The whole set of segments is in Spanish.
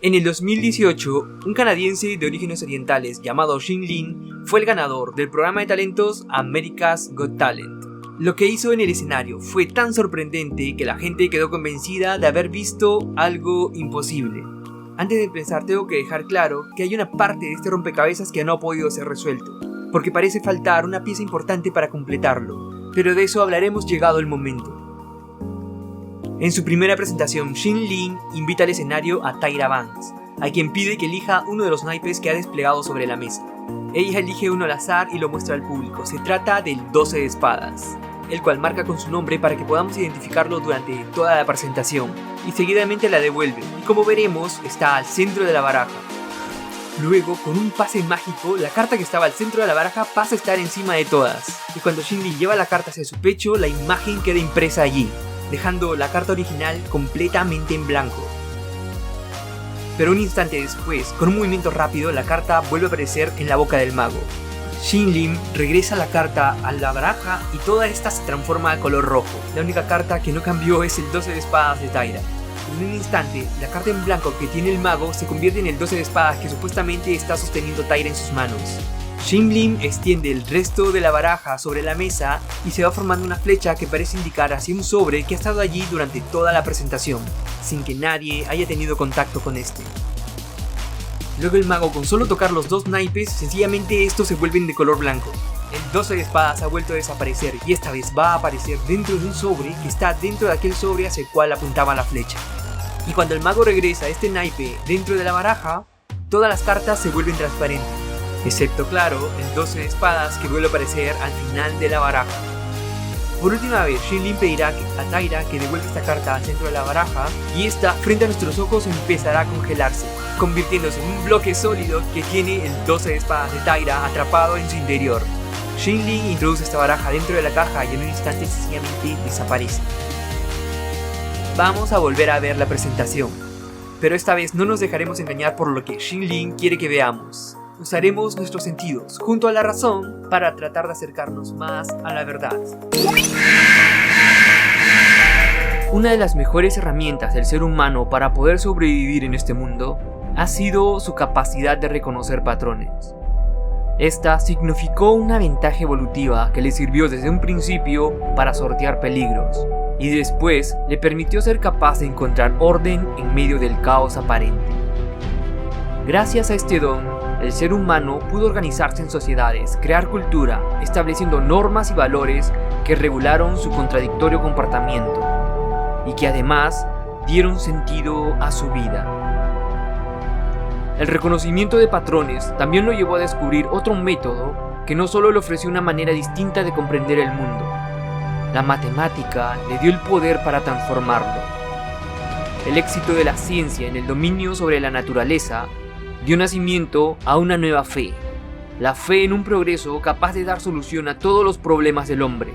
En el 2018, un canadiense de orígenes orientales llamado Shin Lim fue el ganador del programa de talentos America's Got Talent. Lo que hizo en el escenario fue tan sorprendente que la gente quedó convencida de haber visto algo imposible. Antes de empezar, tengo que dejar claro que hay una parte de este rompecabezas que no ha podido ser resuelto, porque parece faltar una pieza importante para completarlo, pero de eso hablaremos llegado el momento. En su primera presentación, Shin Lim invita al escenario a Tyra Banks, a quien pide que elija uno de los naipes que ha desplegado sobre la mesa. Ella elige uno al azar y lo muestra al público. Se trata del 12 de espadas, el cual marca con su nombre para que podamos identificarlo durante toda la presentación, y seguidamente la devuelve, y como veremos, está al centro de la baraja. Luego, con un pase mágico, la carta que estaba al centro de la baraja pasa a estar encima de todas, y cuando Shin Lim lleva la carta hacia su pecho, la imagen queda impresa allí, dejando la carta original completamente en blanco. Pero un instante después, con un movimiento rápido, la carta vuelve a aparecer en la boca del mago. Shin Lim regresa la carta a la baraja y toda esta se transforma a color rojo. La única carta que no cambió es el 12 de espadas de Tyra. En un instante, la carta en blanco que tiene el mago se convierte en el 12 de espadas que supuestamente está sosteniendo Tyra en sus manos. Shin Lim extiende el resto de la baraja sobre la mesa y se va formando una flecha que parece indicar hacia un sobre que ha estado allí durante toda la presentación, sin que nadie haya tenido contacto con este. Luego el mago, con solo tocar los dos naipes, sencillamente estos se vuelven de color blanco. El 12 de espadas ha vuelto a desaparecer y esta vez va a aparecer dentro de un sobre que está dentro de aquel sobre hacia el cual apuntaba la flecha. Y cuando el mago regresa este naipe dentro de la baraja, todas las cartas se vuelven transparentes, excepto, claro, el 12 de espadas que vuelve a aparecer al final de la baraja. Por última vez, Shin Lim pedirá a Tyra que devuelva esta carta al centro de la baraja y esta, frente a nuestros ojos, empezará a congelarse, convirtiéndose en un bloque sólido que tiene el 12 de espadas de Tyra atrapado en su interior. Shin Lim introduce esta baraja dentro de la caja y en un instante sencillamente desaparece. Vamos a volver a ver la presentación, pero esta vez no nos dejaremos engañar por lo que Shin Lim quiere que veamos. Usaremos nuestros sentidos, junto a la razón, para tratar de acercarnos más a la verdad. Una de las mejores herramientas del ser humano para poder sobrevivir en este mundo ha sido su capacidad de reconocer patrones. Esta significó una ventaja evolutiva que le sirvió desde un principio para sortear peligros, y después le permitió ser capaz de encontrar orden en medio del caos aparente. Gracias a este don, el ser humano pudo organizarse en sociedades, crear cultura, estableciendo normas y valores que regularon su contradictorio comportamiento y que además dieron sentido a su vida. El reconocimiento de patrones también lo llevó a descubrir otro método que no solo le ofreció una manera distinta de comprender el mundo. La matemática le dio el poder para transformarlo. El éxito de la ciencia en el dominio sobre la naturaleza dio nacimiento a una nueva fe, la fe en un progreso capaz de dar solución a todos los problemas del hombre.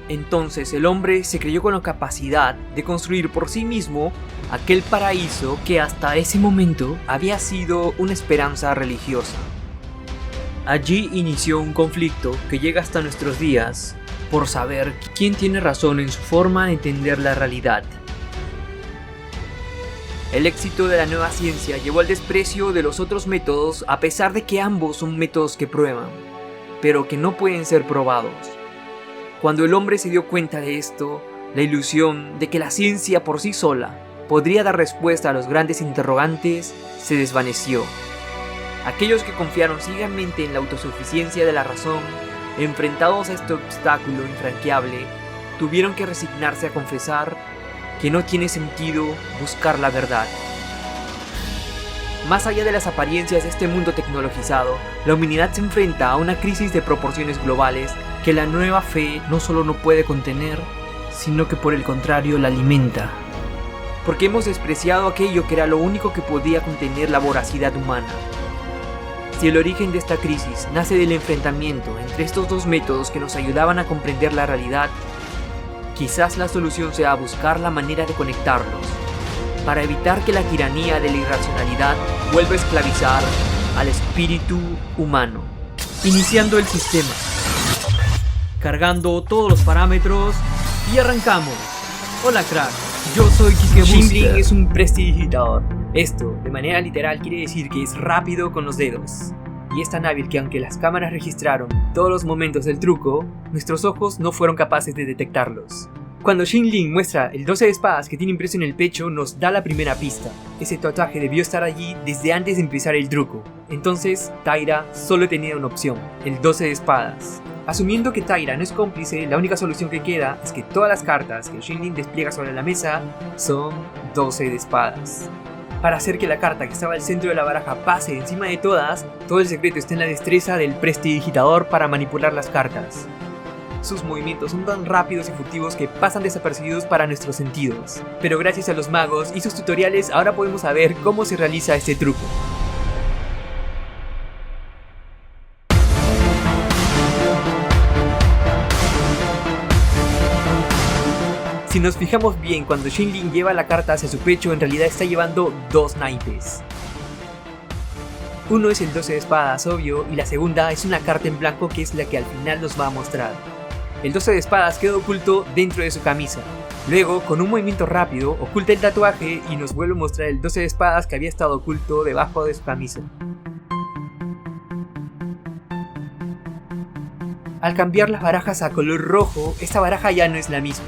Entonces el hombre se creyó con la capacidad de construir por sí mismo aquel paraíso que hasta ese momento había sido una esperanza religiosa. Allí inició un conflicto que llega hasta nuestros días por saber quién tiene razón en su forma de entender la realidad. El éxito de la nueva ciencia llevó al desprecio de los otros métodos, a pesar de que ambos son métodos que prueban, pero que no pueden ser probados. Cuando el hombre se dio cuenta de esto, la ilusión de que la ciencia por sí sola podría dar respuesta a los grandes interrogantes se desvaneció. Aquellos que confiaron ciegamente en la autosuficiencia de la razón, enfrentados a este obstáculo infranqueable, tuvieron que resignarse a confesar que no tiene sentido buscar la verdad. Más allá de las apariencias de este mundo tecnologizado, la humanidad se enfrenta a una crisis de proporciones globales que la nueva fe no solo no puede contener, sino que por el contrario la alimenta. Porque hemos despreciado aquello que era lo único que podía contener la voracidad humana. Si el origen de esta crisis nace del enfrentamiento entre estos dos métodos que nos ayudaban a comprender la realidad, quizás la solución sea buscar la manera de conectarlos, para evitar que la tiranía de la irracionalidad vuelva a esclavizar al espíritu humano. Iniciando el sistema, cargando todos los parámetros y arrancamos. Hola crack, Yo soy Kike Booster. Xingling es un prestidigitador. Esto, de manera literal, quiere decir que es rápido con los dedos. Y es tan hábil que aunque las cámaras registraron todos los momentos del truco, nuestros ojos no fueron capaces de detectarlos. Cuando Xingling muestra el 12 de espadas que tiene impreso en el pecho, nos da la primera pista. Ese tatuaje debió estar allí desde antes de empezar el truco. Entonces, Taira solo tenía una opción, el 12 de espadas. Asumiendo que Taira no es cómplice, la única solución que queda es que todas las cartas que Xingling despliega sobre la mesa son 12 de espadas. Para hacer que la carta que estaba al centro de la baraja pase encima de todas, todo el secreto está en la destreza del prestidigitador para manipular las cartas. Sus movimientos son tan rápidos y furtivos que pasan desapercibidos para nuestros sentidos. Pero gracias a los magos y sus tutoriales ahora podemos saber cómo se realiza este truco. Si nos fijamos bien, cuando Xingling lleva la carta hacia su pecho, en realidad está llevando dos naipes. Uno es el 12 de espadas, obvio, y la segunda es una carta en blanco que es la que al final nos va a mostrar. El 12 de espadas queda oculto dentro de su camisa. Luego, con un movimiento rápido, oculta el tatuaje y nos vuelve a mostrar el 12 de espadas que había estado oculto debajo de su camisa. Al cambiar las barajas a color rojo, esta baraja ya no es la misma.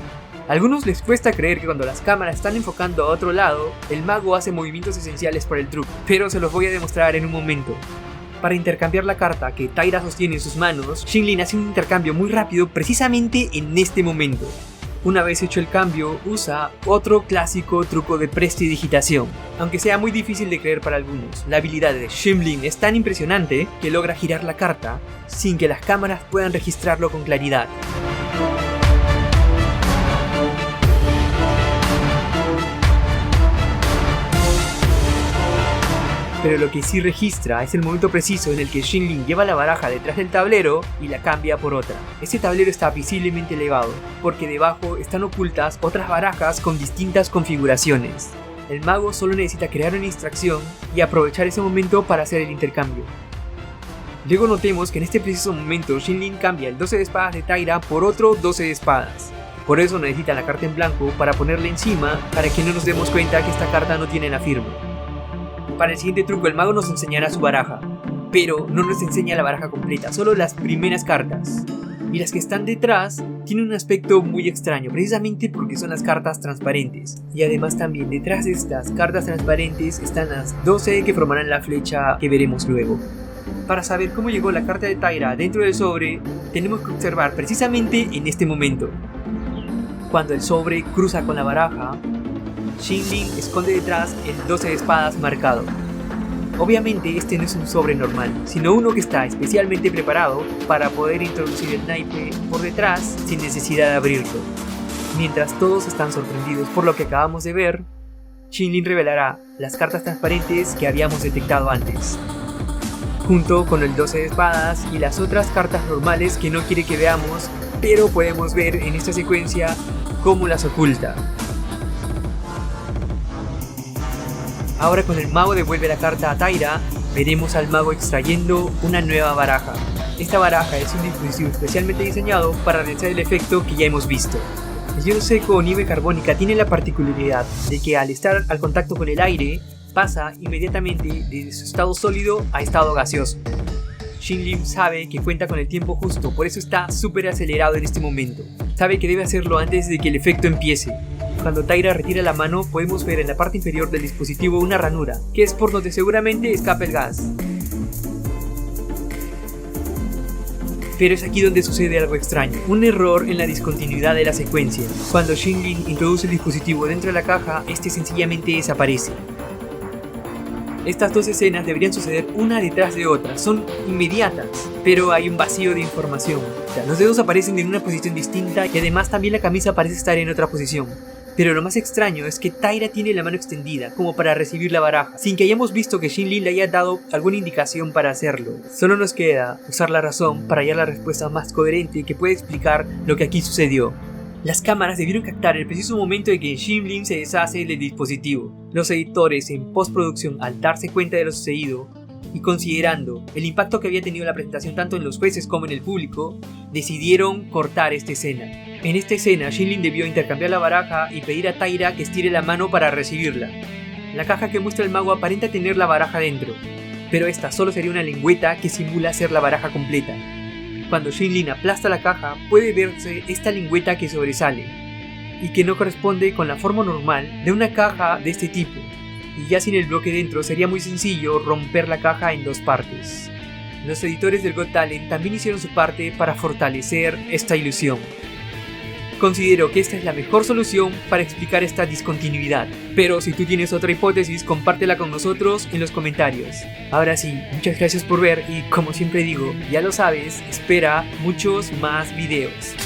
A algunos les cuesta creer que cuando las cámaras están enfocando a otro lado, el mago hace movimientos esenciales para el truco, pero se los voy a demostrar en un momento. Para intercambiar la carta que Taira sostiene en sus manos, Xingling hace un intercambio muy rápido precisamente en este momento. Una vez hecho el cambio, usa otro clásico truco de prestidigitación. Aunque sea muy difícil de creer para algunos, la habilidad de Xingling es tan impresionante que logra girar la carta sin que las cámaras puedan registrarlo con claridad. Pero lo que sí registra es el momento preciso en el que Xingling lleva la baraja detrás del tablero y la cambia por otra. Este tablero está visiblemente elevado, porque debajo están ocultas otras barajas con distintas configuraciones. El mago solo necesita crear una distracción y aprovechar ese momento para hacer el intercambio. Luego notemos que en este preciso momento Xingling cambia el 12 de espadas de Taira por otro 12 de espadas. Por eso necesita la carta en blanco para ponerla encima para que no nos demos cuenta que esta carta no tiene la firma. Para el siguiente truco el mago nos enseñará su baraja, pero no nos enseña la baraja completa, solo las primeras cartas. Y las que están detrás tienen un aspecto muy extraño, precisamente porque son las cartas transparentes. Y además también detrás de estas cartas transparentes están las 12 que formarán la flecha que veremos luego. Para saber cómo llegó la carta de Taira dentro del sobre, tenemos que observar precisamente en este momento. Cuando el sobre cruza con la baraja, Xingling esconde detrás el 12 de espadas marcado. Obviamente este no es un sobre normal, sino uno que está especialmente preparado para poder introducir el naipe por detrás sin necesidad de abrirlo. Mientras todos están sorprendidos por lo que acabamos de ver, Xingling revelará las cartas transparentes que habíamos detectado antes, junto con el 12 de espadas y las otras cartas normales que no quiere que veamos, pero podemos ver en esta secuencia cómo las oculta. Ahora cuando el mago devuelve la carta a Taira, veremos al mago extrayendo una nueva baraja. Esta baraja es un dispositivo especialmente diseñado para realizar el efecto que ya hemos visto. El hielo seco o nieve carbónica tiene la particularidad de que al estar al contacto con el aire, pasa inmediatamente desde su estado sólido a estado gaseoso. Xingling sabe que cuenta con el tiempo justo, por eso está súper acelerado en este momento. Sabe que debe hacerlo antes de que el efecto empiece. Cuando Taira retira la mano, podemos ver en la parte inferior del dispositivo una ranura, que es por donde seguramente escapa el gas. Pero es aquí donde sucede algo extraño, un error en la discontinuidad de la secuencia. Cuando Xingling introduce el dispositivo dentro de la caja, este sencillamente desaparece. Estas dos escenas deberían suceder una detrás de otra, son inmediatas, pero hay un vacío de información. Los dedos aparecen en una posición distinta y además también la camisa parece estar en otra posición. Pero lo más extraño es que Taira tiene la mano extendida, como para recibir la baraja, sin que hayamos visto que Xingling le haya dado alguna indicación para hacerlo. Solo nos queda usar la razón para hallar la respuesta más coherente que puede explicar lo que aquí sucedió. Las cámaras debieron captar el preciso momento en que Xingling se deshace del dispositivo. Los editores en postproducción, al darse cuenta de lo sucedido, Y considerando el impacto que había tenido la presentación tanto en los jueces como en el público, decidieron cortar esta escena. En esta escena, Shinlin debió intercambiar la baraja y pedir a Taira que estire la mano para recibirla. La caja que muestra el mago aparenta tener la baraja dentro, pero esta solo sería una lengüeta que simula ser la baraja completa. Cuando Shinlin aplasta la caja, puede verse esta lengüeta que sobresale, y que no corresponde con la forma normal de una caja de este tipo. Y ya sin el bloque dentro sería muy sencillo romper la caja en dos partes. Los editores del Got Talent también hicieron su parte para fortalecer esta ilusión. Considero que esta es la mejor solución para explicar esta discontinuidad, pero si tú tienes otra hipótesis, compártela con nosotros en los comentarios. Ahora sí, muchas gracias por ver y como siempre digo, ya lo sabes, espera muchos más videos.